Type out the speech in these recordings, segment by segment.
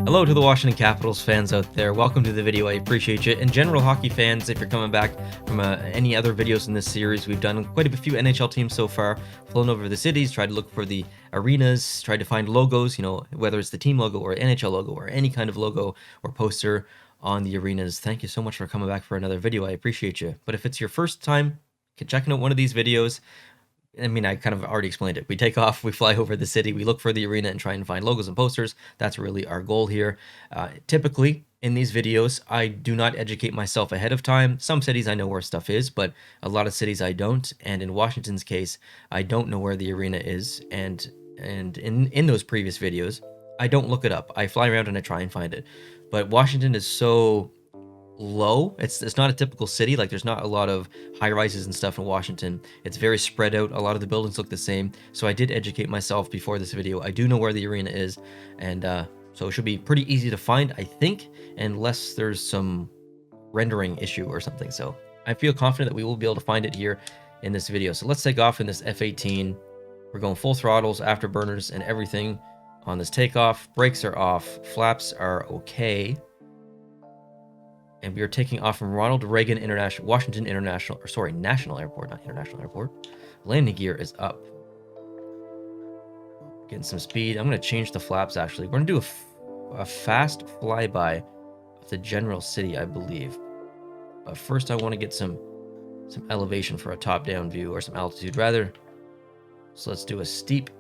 Hello to the Washington Capitals fans out there. Welcome to the video. I appreciate you. And general hockey fans, if you're coming back from any other videos in this series, we've done quite a few NHL teams so far. Flown over the cities, tried to look for the arenas, tried to find logos, whether it's the team logo or NHL logo or any kind of logo or poster on the arenas. Thank you so much for coming back for another video. I appreciate you. But if it's your first time checking out one of these videos, I mean, I kind of already explained it. We take off, we fly over the city, we look for the arena and try and find logos and posters. That's really our goal here. Typically, in these videos, I do not educate myself ahead of time. Some cities I know where stuff is, but a lot of cities I don't. And in Washington's case, I don't know where the arena is. And in those previous videos, I don't look it up. I fly around and I try and find it. But Washington is so low. It's not a typical city. Like, there's not a lot of high rises and stuff in Washington. It's very spread out. A lot of the buildings look the same. So I did educate myself before this video. I do know where the arena is, and so it should be pretty easy to find, I think, unless there's some rendering issue or something. So I feel confident that we will be able to find it here in this video. So let's take off in this F-18. We're going full throttles, afterburners, and everything on this takeoff. Brakes are off. Flaps are okay. And we are taking off from Ronald Reagan National Airport, not International Airport. Landing gear is up. Getting some speed. I'm going to change the flaps, actually. We're going to do a fast flyby of the general city, I believe. But first, I want to get some elevation for a top-down view, or some altitude, rather. So let's do a steep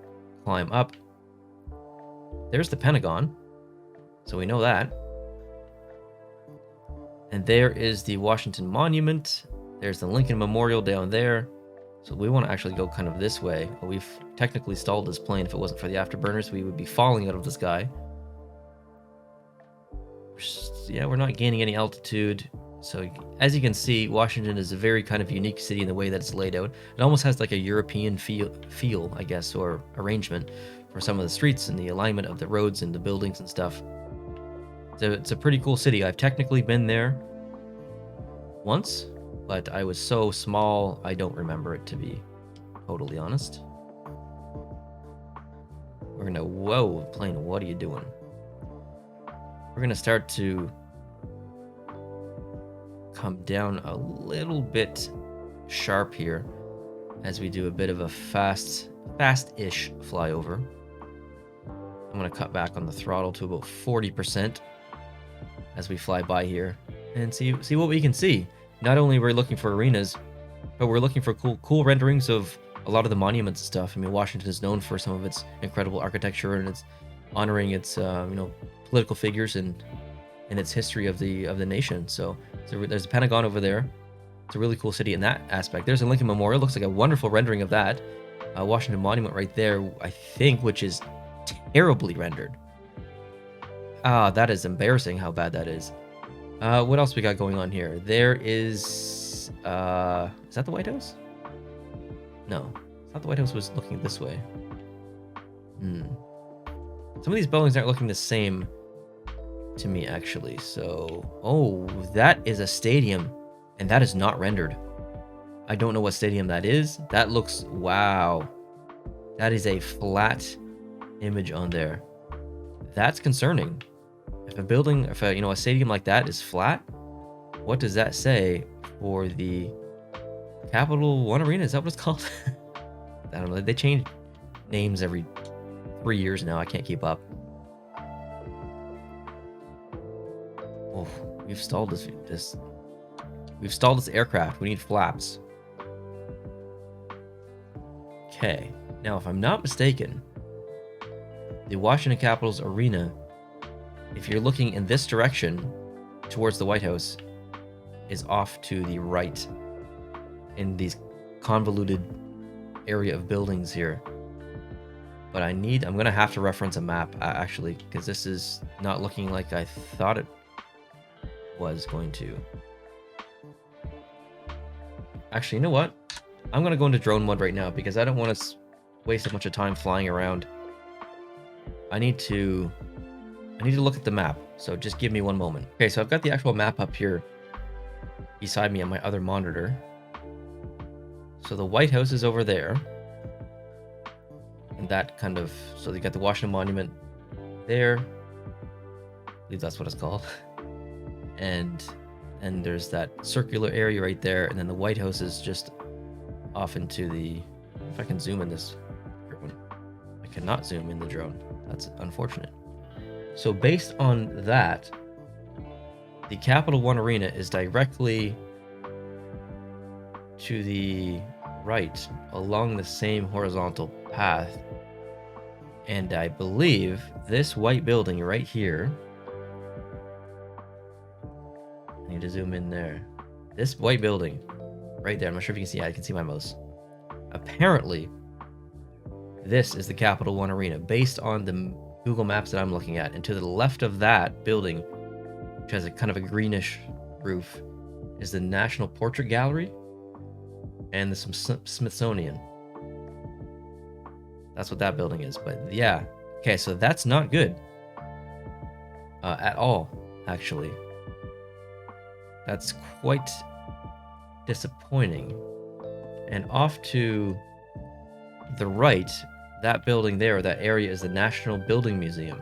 climb up. There's the Pentagon. So we know that. And there is the Washington Monument. There's the Lincoln Memorial down there. So we want to actually go kind of this way. But we've technically stalled this plane. If it wasn't for the afterburners, we would be falling out of the sky. Yeah, we're not gaining any altitude. So as you can see, Washington is a very kind of unique city in the way that it's laid out. It almost has like a European feel, I guess, or arrangement for some of the streets and the alignment of the roads and the buildings and stuff. So it's a pretty cool city. I've technically been there once, but I was so small, I don't remember it, to be totally honest. We're gonna, whoa, plane, what are you doing? We're gonna start to come down a little bit sharp here as we do a bit of a fast-ish flyover. I'm gonna cut back on the throttle to about 40%. As we fly by here and see what we can see. Not only we're looking for arenas, but we're looking for cool renderings of a lot of the monuments and stuff. I mean, Washington is known for some of its incredible architecture, and it's honoring its political figures and its history of the nation. So there's a Pentagon over there. It's a really cool city in that aspect. There's a Lincoln Memorial. Looks like a wonderful rendering of that. Washington Monument right there, I think, which is terribly rendered. That is embarrassing how bad that is. What else we got going on here? There is that the White House? No, it's not the White House. Was looking this way. Some of these buildings aren't looking the same to me, actually. So, oh, that is a stadium, and that is not rendered. I don't know what stadium that is. That looks, wow. That is a flat image on there. That's concerning. If a stadium like that is flat, what does that say for the Capital One Arena? Is that what it's called? I don't know. They change names every 3 years now. I can't keep up. Oh, we've stalled this. We've stalled this aircraft. We need flaps. Okay. Now, if I'm not mistaken, the Washington Capitals Arena, if you're looking in this direction towards the White House, is off to the right in these convoluted area of buildings here. But I'm gonna have to reference a map, actually, because this is not looking like I thought it was going to. Actually, you know what? I'm gonna go into drone mode right now because I don't want to waste a bunch of time flying around. I need to look at the map, so just give me one moment. Okay, so I've got the actual map up here beside me on my other monitor. So the White House is over there. And that kind of, so you got the Washington Monument there. believe that's what it's called. And there's that circular area right there, and then the White House is just off into the... If I can zoom in this drone. I cannot zoom in the drone. That's unfortunate. So based on that, the Capital One Arena is directly to the right along the same horizontal path. And I believe this white building right here, I need to zoom in there. This white building right there, I'm not sure if you can see, I can see my mouse. Apparently, this is the Capital One Arena based on the Google Maps that I'm looking at. And to the left of that building, which has a kind of a greenish roof, is the National Portrait Gallery and the Smithsonian. That's what that building is. But yeah, okay, so that's not good at all, actually. That's quite disappointing. And off to the right, that building there, that area, is the National Building Museum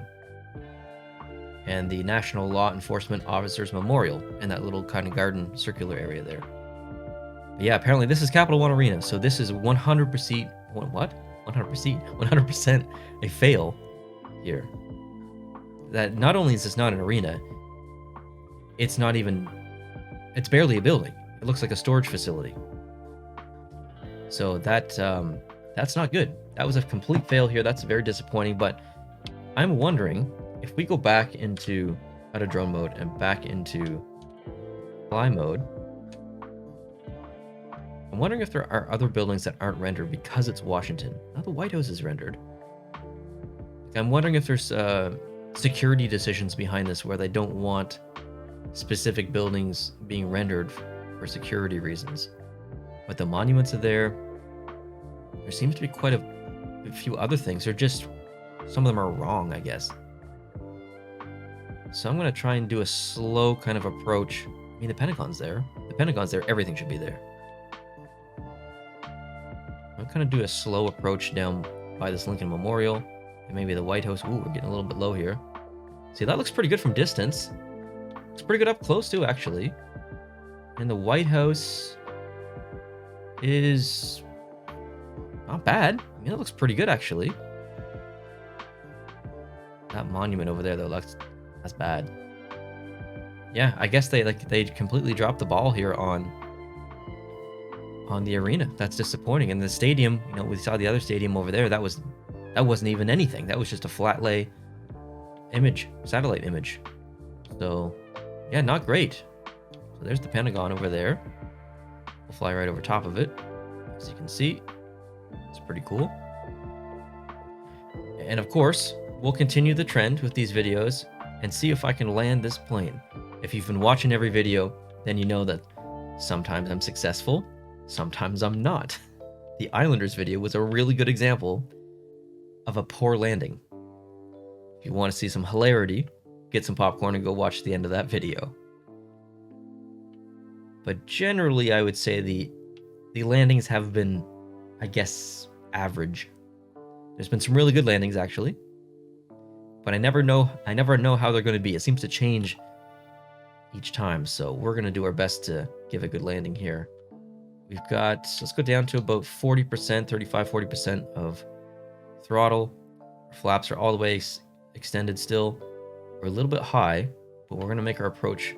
and the National Law Enforcement Officers Memorial in that little kind of garden circular area there. But yeah, apparently this is Capital One Arena, so this is 100%, what? 100% a fail here. That not only is this not an arena, it's not even, it's barely a building. It looks like a storage facility. So that's not good. That was a complete fail here. That's very disappointing, but I'm wondering if we go back into out of drone mode and back into fly mode, I'm wondering if there are other buildings that aren't rendered because it's Washington. Now the White House is rendered. I'm wondering if there's security decisions behind this where they don't want specific buildings being rendered for security reasons. But the monuments are there. There seems to be quite a few other things. They're just, some of them are wrong, I guess. So I'm going to try and do a slow kind of approach. I mean, the Pentagon's there. The Pentagon's there. Everything should be there. I'm going to do a slow approach down by this Lincoln Memorial. And maybe the White House. Ooh, we're getting a little bit low here. See, that looks pretty good from distance. It's pretty good up close too, actually. And the White House is not bad. I mean, it looks pretty good, actually. That monument over there, though, that's bad. Yeah, I guess they completely dropped the ball here on the arena. That's disappointing. And the stadium, you know, we saw the other stadium over there. That wasn't even anything. That was just a flat lay image, satellite image. So, yeah, not great. So there's the Pentagon over there. We'll fly right over top of it. As you can see, it's pretty cool. And of course, we'll continue the trend with these videos and see if I can land this plane. If you've been watching every video, then you know that sometimes I'm successful, sometimes I'm not. The Islanders video was a really good example of a poor landing. If you want to see some hilarity, get some popcorn and go watch the end of that video. But generally, I would say the landings have been, I guess, average. There's been some really good landings, actually. But I never know how they're going to be. It seems to change each time. So we're going to do our best to give a good landing here. We've got, let's go down to about 40%, 35, 40% of throttle. Our flaps are all the way extended still. We're a little bit high, but we're going to make our approach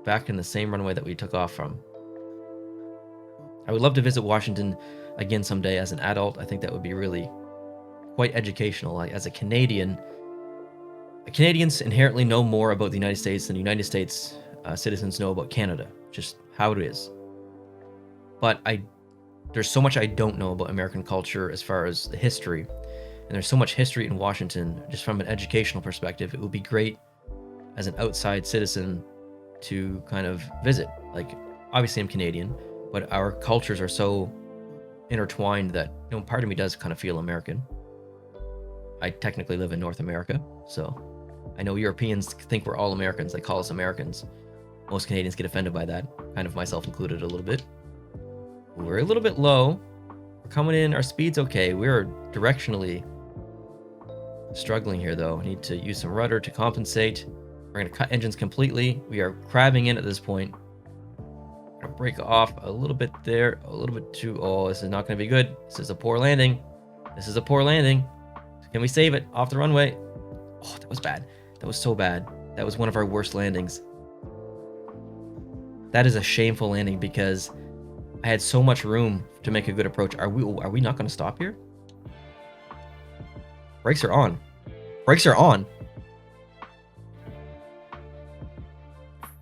back in the same runway that we took off from. I would love to visit Washington again someday as an adult. I think that would be really quite educational. Like, as a Canadian, Canadians inherently know more about the United States than the United States citizens know about Canada, just how it is. But there's so much I don't know about American culture as far as the history, and there's so much history in Washington. Just from an educational perspective, it would be great as an outside citizen to kind of visit. Like, obviously I'm Canadian, but our cultures are so intertwined that, you know, part of me does kind of feel American. I technically live in North America, so I know Europeans think we're all Americans. They call us Americans. Most Canadians get offended by that, kind of myself included a little bit. We're a little bit low. We're coming in. Our speed's okay. We're directionally struggling here, though. I need to use some rudder to compensate. We're going to cut engines completely. We are crabbing in at this point. We're going to break off a little bit there, a little bit too. Oh, this is not going to be good. This is a poor landing. This is a poor landing. Can we save it off the runway? Oh, that was bad. That was so bad. That was one of our worst landings. That is a shameful landing because I had so much room to make a good approach. Are we not going to stop here? Brakes are on. Brakes are on.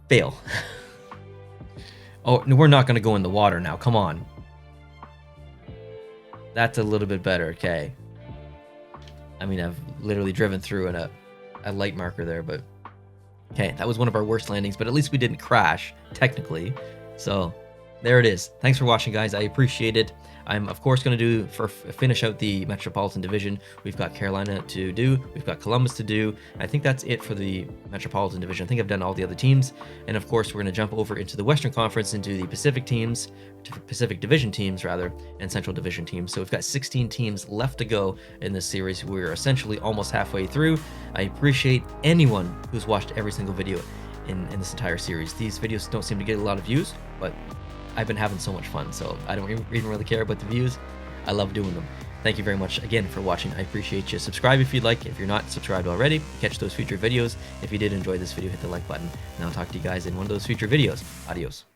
Fail. Oh, no, we're not going to go in the water now. Come on. That's a little bit better. Okay. I mean, I've literally driven through a light marker there, but okay, that was one of our worst landings, but at least we didn't crash, technically. So there it is. Thanks for watching, guys. I appreciate it. I'm, of course, going to finish out the Metropolitan Division. We've got Carolina to do. We've got Columbus to do. I think that's it for the Metropolitan Division. I think I've done all the other teams. And, of course, we're going to jump over into the Western Conference, into the Pacific teams, Pacific Division teams, rather, and Central Division teams. So we've got 16 teams left to go in this series. We're essentially almost halfway through. I appreciate anyone who's watched every single video in this entire series. These videos don't seem to get a lot of views, but I've been having so much fun, so I don't even really care about the views. I love doing them. Thank you very much again for watching. I appreciate you. Subscribe if you'd like. If you're not subscribed already, catch those future videos. If you did enjoy this video, hit the like button, and I'll talk to you guys in one of those future videos. Adios.